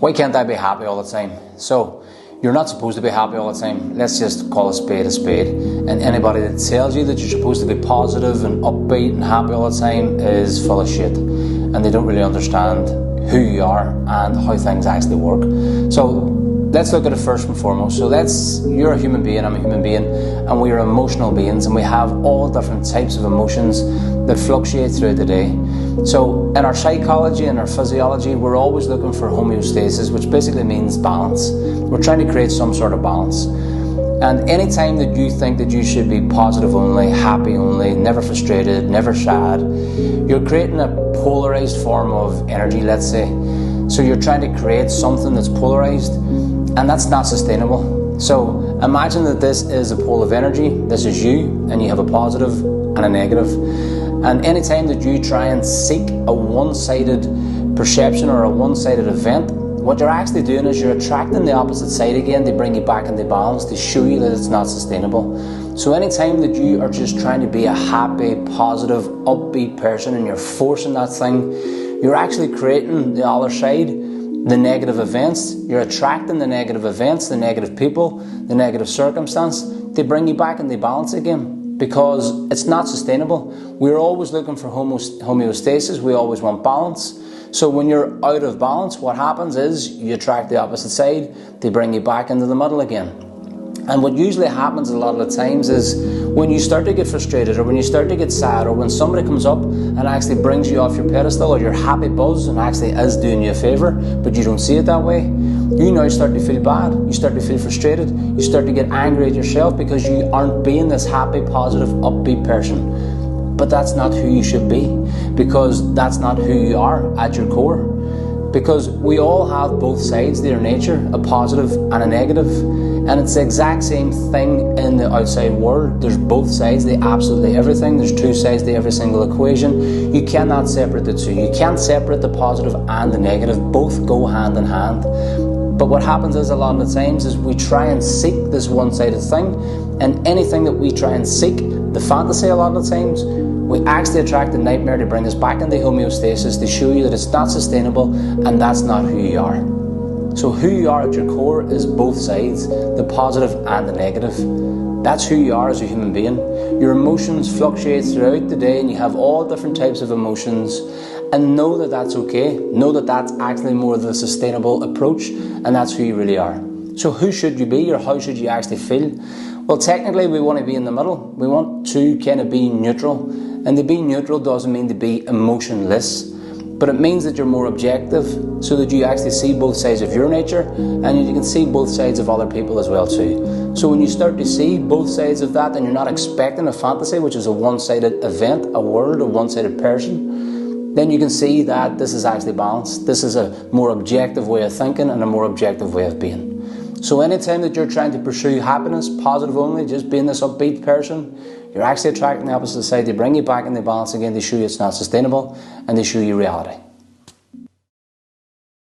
Why can't I be happy all the time? So, you're not supposed to be happy all the time. Let's just call a spade a spade. And anybody that tells you that you're supposed to be positive and upbeat and happy all the time is full of shit. And they don't really understand who you are and how things actually work. So, let's look at it first and foremost. So you're a human being, I'm a human being, and we are emotional beings, and we have all different types of emotions that fluctuate throughout the day. So in our psychology and our physiology, we're always looking for homeostasis, which basically means balance. We're trying to create some sort of balance. And any time that you think that you should be positive only, happy only, never frustrated, never sad, you're creating a polarized form of energy, let's say. So you're trying to create something that's polarized, and that's not sustainable. So imagine that this is a pole of energy, this is you, and you have a positive and a negative. And anytime that you try and seek a one-sided perception or a one-sided event, what you're actually doing is you're attracting the opposite side again to bring you back into balance, to show you that it's not sustainable. So anytime that you are just trying to be a happy, positive, upbeat person and you're forcing that thing, you're actually creating the other side, the negative events. You're attracting the negative events, the negative people, the negative circumstance to bring you back into balance again, because it's not sustainable. We're always looking for homeostasis. We always want balance. So when you're out of balance, what happens is you attract the opposite side to bring you back into the middle again. And what usually happens a lot of the times is when you start to get frustrated, or when you start to get sad, or when somebody comes up and actually brings you off your pedestal or your happy buzz and actually is doing you a favour, but you don't see it that way, you now start to feel bad, you start to feel frustrated, you start to get angry at yourself because you aren't being this happy, positive, upbeat person. But that's not who you should be, because that's not who you are at your core. Because we all have both sides to our nature, a positive and a negative. And it's the exact same thing in the outside world. There's both sides to absolutely everything. There's two sides to every single equation. You cannot separate the two. You can't separate the positive and the negative. Both go hand in hand. But what happens is a lot of the times is we try and seek this one-sided thing. And anything that we try and seek, the fantasy a lot of the times, we actually attract the nightmare to bring us back into homeostasis, to show you that it's not sustainable and that's not who you are. So who you are at your core is both sides, the positive and the negative. That's who you are as a human being. Your emotions fluctuate throughout the day and you have all different types of emotions, and know that that's okay. Know that that's actually more the sustainable approach, and that's who you really are. So who should you be, or how should you actually feel? Well, technically we want to be in the middle. We want to kind of be neutral. And to be neutral doesn't mean to be emotionless, but it means that you're more objective, so that you actually see both sides of your nature, and you can see both sides of other people as well too. So when you start to see both sides of that, and you're not expecting a fantasy, which is a one-sided event, a world, a one-sided person, then you can see that this is actually balanced. This is a more objective way of thinking and a more objective way of being. So anytime that you're trying to pursue happiness, positive only, just being this upbeat person, you're actually attracting the opposite side to bring you back into balance again, to show you it's not sustainable and to show you reality.